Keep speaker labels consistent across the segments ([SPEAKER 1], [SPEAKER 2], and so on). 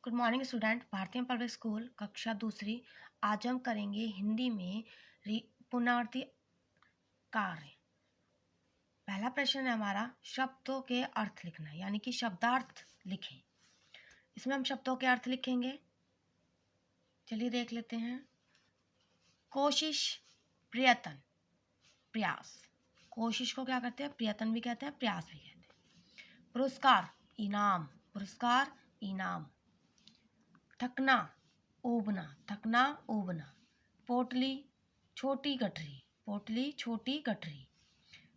[SPEAKER 1] Good morning student. भारतीय public school कक्षा दूसरी। आज हम करेंगे हिंदी में पुनरावृत्ति कार्य। पहला प्रश्न है हमारा, शब्दों के अर्थ लिखना, यानी कि शब्दार्थ लिखें। इसमें हम शब्दों के अर्थ लिखेंगे। चलिए देख लेते हैं। कोशिश, प्रयत्न, प्रयास। कोशिश को क्या कहते हैं? प्रयत्न भी कहते हैं, प्रयास भी कहते हैं। पुरस्कार, इनाम, पुरस्कार, इनाम। थकना, ऊबना, थकना, ऊबना। पोटली, छोटी गठरी, पोटली, छोटी गठरी।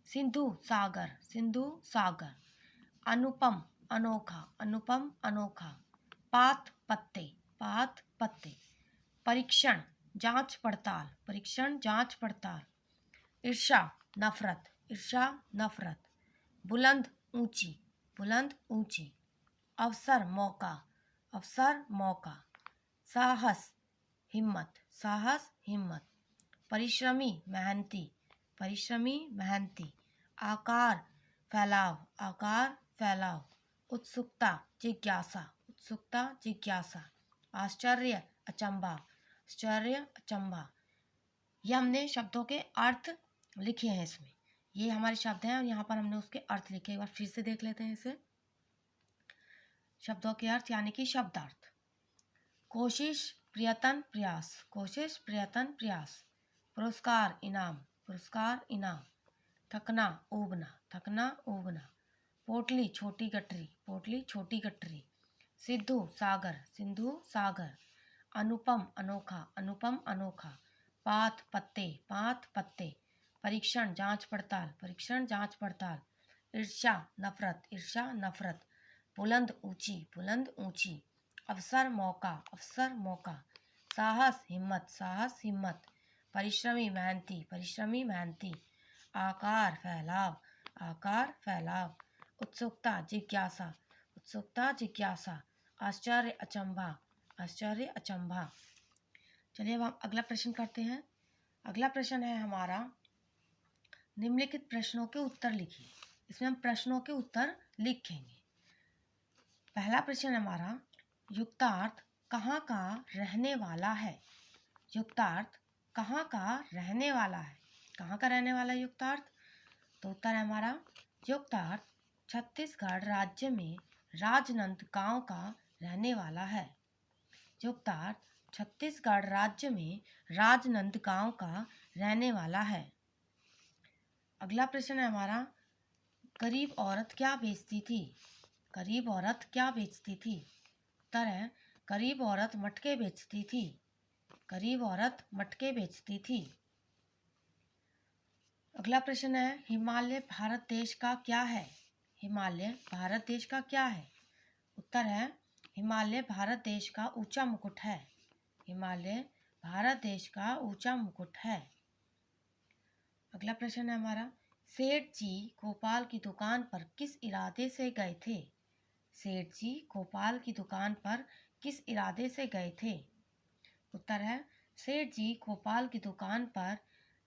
[SPEAKER 1] सिंधु, सागर, सिंधु, सागर। अनुपम, अनोखा, अनुपम, अनोखा। पात, पत्ते, पात, पत्ते। परीक्षण, जांच पड़ताल, परीक्षण, जांच पड़ताल। ईर्ष्या, नफरत, ईर्ष्या, नफरत। बुलंद, ऊंची, बुलंद, ऊंची। अवसर, मौका, अवसर, मौका। साहस, हिम्मत, साहस, हिम्मत। परिश्रमी, मेहनती, परिश्रमी, मेहनती। आकार, फैलाव, आकार, फैलाव। उत्सुकता, जिज्ञासा, उत्सुकता, जिज्ञासा। आश्चर्य, अचंभा, आश्चर्य, अचंभा। ये हमने शब्दों के अर्थ लिखे हैं इसमें। ये हमारे शब्द हैं और यहाँ पर हमने उसके अर्थ लिखे। एक बार फिर से देख लेते हैं इसे। शब्दों के अर्थ यानी कि शब्दार्थ। कोशिश, प्रयत्न, प्रयास, कोशिश, प्रयत्न, प्रयास। पुरस्कार, इनाम, पुरस्कार, इनाम। थकना, ऊबना, थकना, ऊबना। पोटली, छोटी गठरी, पोटली, छोटी गठरी। सिंधु, सागर, सिंधु, सागर। अनुपम, अनोखा, अनुपम, अनोखा। पात, पत्ते, पात, पत्ते। परीक्षण, जांच पड़ताल, परीक्षण, जांच पड़ताल। ईर्ष्या, नफरत, ईर्ष्या, नफरत। बुलंद, ऊंची, बुलंद, ऊंची। अवसर, मौका, अवसर, मौका। साहस, हिम्मत, साहस, हिम्मत। परिश्रमी, मेहनती, परिश्रमी, मेहनती। आकार, फैलाव, आकार, फैलाव। उत्सुकता, जिज्ञासा, उत्सुकता, जिज्ञासा। आश्चर्य, अचंभा, आश्चर्य, अचंभा। चलिए अब हम अगला प्रश्न करते हैं। अगला प्रश्न है हमारा, निम्नलिखित प्रश्नों के उत्तर लिखिए। इसमें हम प्रश्नों के उत्तर लिखेंगे। पहला प्रश्न हमारा, युक्तार्थ कहाँ का रहने वाला है? युक्तार्थ कहाँ का रहने वाला है? कहाँ का रहने वाला है युक्तार्थ? तो उत्तर है हमारा, युक्तार्थ छत्तीसगढ़ राज्य में राजनांदगांव का रहने वाला है। युक्तार्थ छत्तीसगढ़ राज्य में राजनांदगांव का रहने वाला है। अगला प्रश्न है हमारा, गरीब औरत क्या बेचती थी? गरीब औरत क्या बेचती थी? उत्तर है, गरीब औरत मटके बेचती थी, गरीब औरत मटके बेचती थी। अगला प्रश्न है, हिमालय भारत देश का क्या है? हिमालय भारत देश का क्या है? उत्तर है, हिमालय भारत देश का ऊंचा मुकुट है, हिमालय भारत देश का ऊंचा मुकुट है। अगला प्रश्न है हमारा, सेठ जी गोपाल की दुकान पर किस इरादे से गए थे? सेठ जी गोपाल की दुकान पर किस इरादे से गए थे? उत्तर है, सेठ जी गोपाल की दुकान पर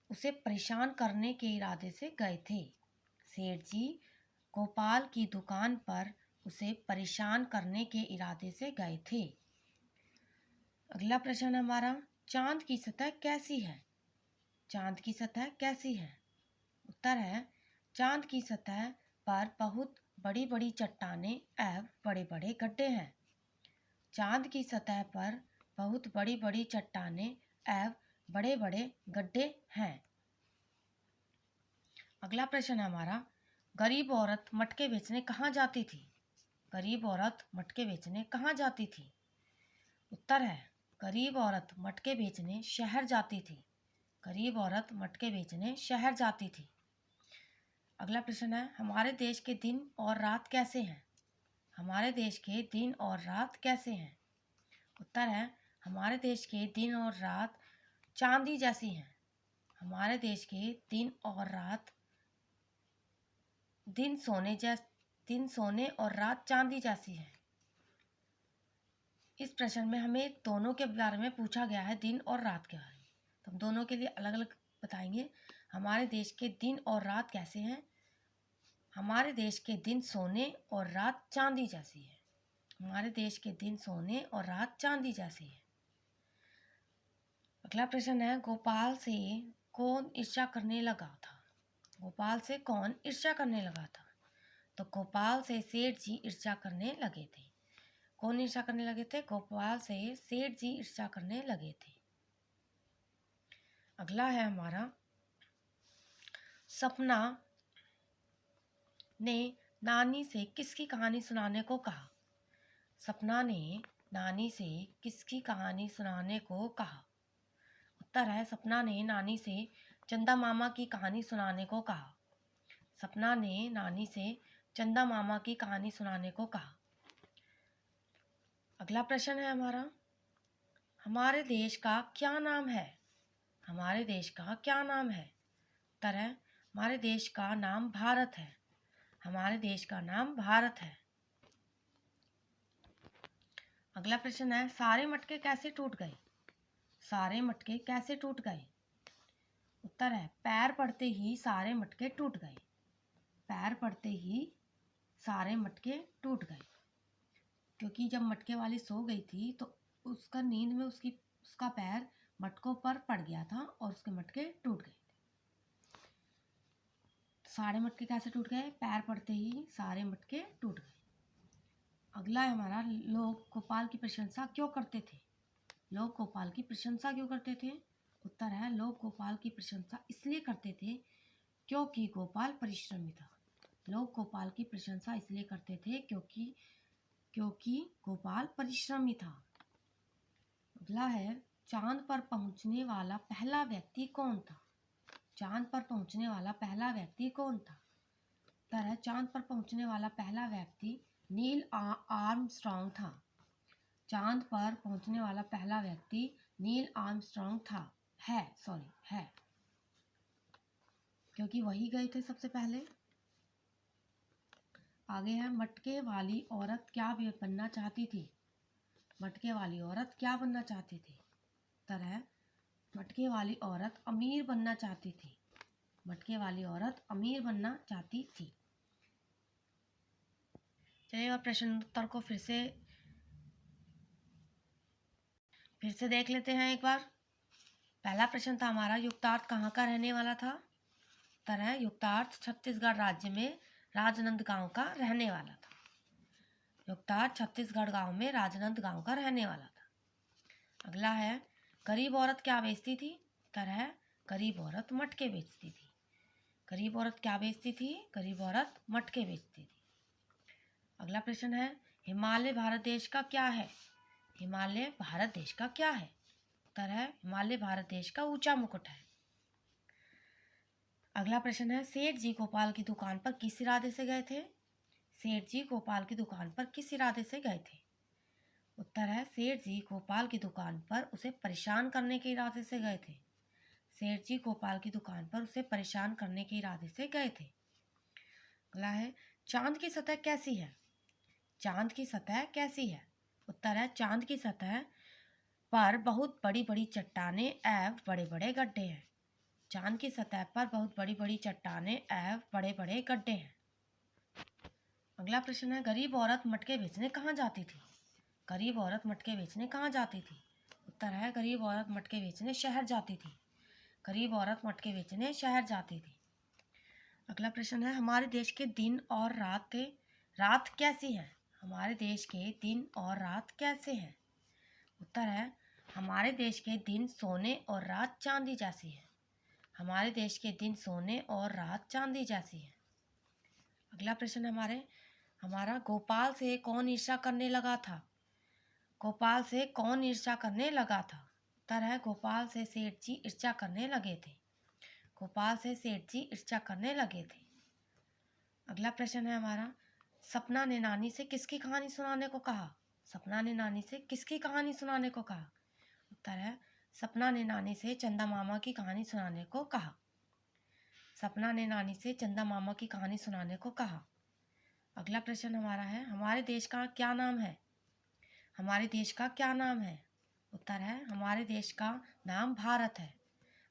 [SPEAKER 1] उसे परेशान करने के इरादे से गए थे। सेठ जी गोपाल की दुकान पर उसे परेशान करने के इरादे से गए थे। अगला प्रश्न हमारा, चांद की सतह कैसी है? चांद की सतह कैसी है? उत्तर है, चांद की सतह पर बहुत बड़ी बड़ी चट्टानें एवं बड़े बड़े गड्ढे हैं। चांद की सतह पर बहुत बड़ी बड़ी चट्टानें एवं बड़े बड़े गड्ढे हैं। अगला प्रश्न है हमारा, गरीब औरत मटके बेचने कहाँ जाती थी? गरीब औरत मटके बेचने कहाँ जाती थी? उत्तर है, गरीब औरत मटके बेचने शहर जाती थी, गरीब औरत मटके बेचने शहर जाती थी। अगला प्रश्न है, हमारे देश के दिन और रात कैसे हैं? हमारे देश के दिन और रात कैसे हैं? उत्तर है, हमारे देश के दिन और रात चांदी जैसी हैं, हमारे देश के दिन और रात दिन सोने और रात चांदी जैसी है। इस प्रश्न में हमें दोनों के बारे में पूछा गया है, दिन और रात के बारे में। तो हम दोनों के लिए अलग अलग बताएंगे। हमारे देश के दिन और रात कैसे हैं? हमारे देश के दिन सोने और रात चांदी जैसी है। हमारे देश के दिन सोने और रात चांदी जैसी है। अगला प्रश्न है, गोपाल से कौन ईर्ष्या करने लगा था? गोपाल से कौन ईर्ष्या करने लगा था? तो गोपाल से सेठ जी ईर्ष्या करने लगे थे। कौन ईर्ष्या करने लगे थे? गोपाल से सेठ जी ईर्ष्या करने लगे थे। अगला है हमारा, सपना ने नानी से किसकी कहानी सुनाने को कहा? सपना ने नानी से किसकी कहानी सुनाने को कहा? उत्तर है, सपना ने नानी से चंदा मामा की कहानी सुनाने को कहा। सपना ने नानी से चंदा मामा की कहानी सुनाने को कहा। अगला प्रश्न है हमारा, हमारे देश का क्या नाम है? हमारे देश का क्या नाम है? उत्तर है, हमारे देश का नाम भारत है। हमारे देश का नाम भारत है। अगला प्रश्न है, सारे मटके कैसे टूट गए? सारे मटके कैसे टूट गए? उत्तर है, पैर पड़ते ही सारे मटके टूट गए। पैर पड़ते ही सारे मटके टूट गए। क्योंकि जब मटके वाली सो गई थी तो उसका नींद में उसका पैर मटकों पर पड़ गया था और उसके मटके टूट गए थे। सारे मटके कैसे टूट गए? पैर पड़ते ही सारे मटके टूट गए। अगला है हमारा, लोग गोपाल की प्रशंसा क्यों करते थे? लोग गोपाल की प्रशंसा क्यों करते थे? उत्तर है, लोग गोपाल की प्रशंसा इसलिए करते थे क्योंकि गोपाल परिश्रमी था। लोग गोपाल की प्रशंसा इसलिए करते थे क्योंकि गोपाल परिश्रमी था। अगला है, चांद पर पहुंचने वाला पहला व्यक्ति कौन था? चांद पर पहुंचने वाला पहला व्यक्ति कौन था? उत्तर है, चांद पर पहुंचने वाला पहला व्यक्ति नील आर्मस्ट्रॉन्ग था। चांद पर पहुंचने वाला पहला व्यक्ति नील आर्मस्ट्रॉन्ग था। है क्योंकि वही गए थे सबसे पहले। आगे है, मटके वाली औरत क्या बनना चाहती थी? मटके वाली औरत क्या बनना चाहती थी? उत्तर है, मटके वाली औरत अमीर बनना चाहती थी। मटके वाली औरत अमीर बनना चाहती थी। चलिए अब प्रश्न उत्तर को फिर से देख लेते हैं एक बार। पहला प्रश्न था हमारा, युक्तार्थ कहाँ का रहने वाला था? उत्तर है, युक्तार्थ छत्तीसगढ़ राज्य में राजनांदगांव का रहने वाला था। युक्तार्थ छत्तीसगढ़ गांव में राजनांद गांव का रहने वाला था। अगला है, गरीब औरत क्या बेचती थी? उत्तर है, गरीब औरत मटके बेचती थी। गरीब औरत क्या बेचती थी? गरीब औरत मटके बेचती थी। अगला प्रश्न है, हिमालय भारत देश का क्या है? हिमालय भारत देश का क्या है? उत्तर है, हिमालय भारत देश का ऊंचा मुकुट है। अगला प्रश्न है, सेठ जी गोपाल की दुकान पर किस इरादे से गए थे? सेठ जी गोपाल की दुकान पर किस इरादे से गए थे? उत्तर है, सेठ जी गोपाल की दुकान पर उसे परेशान करने के इरादे से गए थे। सेठ जी गोपाल की दुकान पर उसे परेशान करने के इरादे से गए थे। अगला है, चांद की सतह कैसी है? चांद की सतह कैसी है? उत्तर है, चांद की सतह पर बहुत बड़ी बड़ी चट्टानें एवं बड़े बड़े गड्ढे हैं। चांद की सतह पर बहुत बड़ी बड़ी चट्टानें एवं बड़े बड़े गड्ढे हैं। अगला प्रश्न है, गरीब औरत मटके बेचने कहाँ जाती थी? गरीब औरत मटके बेचने कहाँ जाती थी? उत्तर है, गरीब औरत मटके बेचने शहर जाती थी। गरीब औरत मटके बेचने शहर जाती थी। अगला प्रश्न है, हमारे देश के दिन और रात कैसी है? हमारे देश के दिन और रात कैसे हैं? उत्तर है, हमारे देश के दिन सोने और रात चांदी जैसी है। हमारे देश के दिन सोने और रात चांदी जैसी है। अगला प्रश्न हमारा गोपाल से कौन ईर्ष्या करने लगा था? गोपाल से कौन ईर्ष्या करने लगा था? उत्तर है, गोपाल से सेठ जी ईर्ष्या करने लगे थे। गोपाल से सेठ जी ईर्ष्या करने लगे थे। अगला प्रश्न है हमारा, सपना ने नानी से किसकी कहानी सुनाने को कहा? सपना ने नानी से किसकी कहानी सुनाने को कहा? उत्तर है, सपना ने नानी से चंदा मामा की कहानी सुनाने को कहा। सपना ने नानी से चंदा मामा की कहानी सुनाने को कहा। अगला प्रश्न हमारा है, हमारे देश का क्या नाम है? हमारे देश का क्या नाम है? उत्तर है, हमारे देश का नाम भारत है।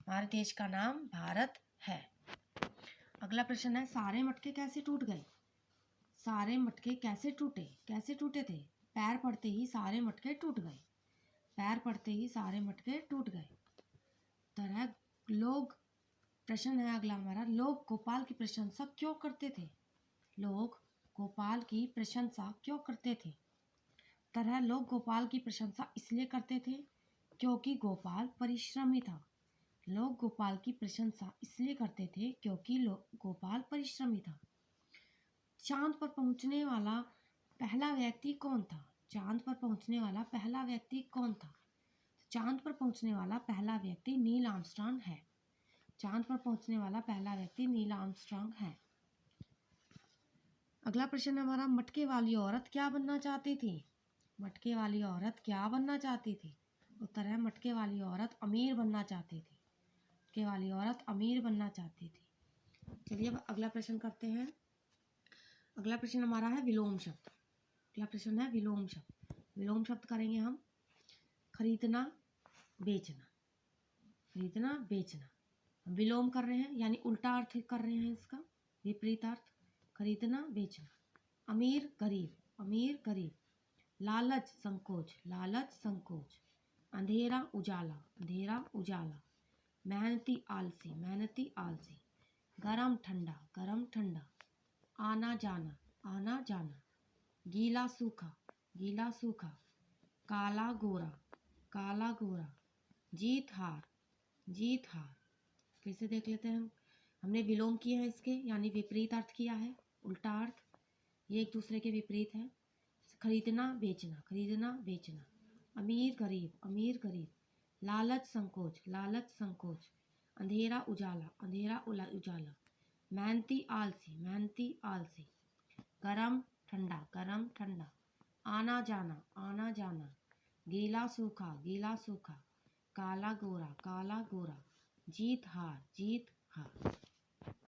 [SPEAKER 1] हमारे देश का नाम भारत है। अगला प्रश्न है, सारे मटके कैसे टूट गए? सारे मटके कैसे टूटे थे? पैर पड़ते ही सारे मटके टूट गए। पैर पड़ते ही सारे मटके टूट गए। तरह लोग, प्रश्न है अगला हमारा, लोग गोपाल की प्रशंसा क्यों करते थे? लोग गोपाल की प्रशंसा क्यों करते थे? तरह लोग गोपाल की प्रशंसा इसलिए करते थे क्योंकि गोपाल परिश्रमी था। लोग गोपाल की प्रशंसा इसलिए करते थे क्योंकि गोपाल परिश्रमी था। चांद पर पहुंचने वाला पहला व्यक्ति कौन था? चांद पर पहुंचने वाला पहला व्यक्ति कौन था? चांद पर पहुंचने वाला पहला व्यक्ति नील आर्मस्ट्रांग है। चांद पर पहुंचने वाला पहला व्यक्ति नील आर्मस्ट्रांग है। अगला प्रश्न हमारा, मटके वाली औरत क्या बनना चाहती थी? मटके वाली औरत क्या बनना चाहती थी? उत्तर है मटके वाली औरत अमीर बनना चाहती थी। मटके वाली औरत अमीर बनना चाहती थी। चलिए अब अगला प्रश्न करते हैं। अगला प्रश्न हमारा है विलोम शब्द। अगला प्रश्न है विलोम शब्द। विलोम शब्द करेंगे हम खरीदना, बेचना। खरीदना, बेचना। विलोम कर रहे हैं यानी उल्टा अर्थ कर रहे हैं इसका, विपरीत अर्थ। खरीदना, बेचना। अमीर, गरीब। अमीर, गरीब। लालच, संकोच। लालच, संकोच। अंधेरा, उजाला। अंधेरा, उजाला। मेहनती, आलसी। मेहनती, आलसी। गरम, ठंडा। गरम, ठंडा। आना जाना। आना जाना। गीला, सूखा। गीला, सूखा। काला, गोरा। काला, गोरा। जीत, हार। जीत, हार। फिर से देख लेते हैं हम। हमने विलोम किए हैं इसके यानी विपरीत अर्थ किया है, उल्टा अर्थ। ये एक दूसरे के विपरीत है। खरीदना, बेचना। खरीदना, बेचना। अमीर, गरीब। अमीर, गरीब। लालच, संकोच। लालच, संकोच। अंधेरा, उजाला। अंधेरा, उजाला। मेहनती, आलसी। मेहनती, आलसी। गरम, ठंडा। गरम, ठंडा। आना जाना। आना जाना। गीला, सूखा। गीला, सूखा। काला, गोरा। काला, गोरा। जीत, हार। जीत, हार।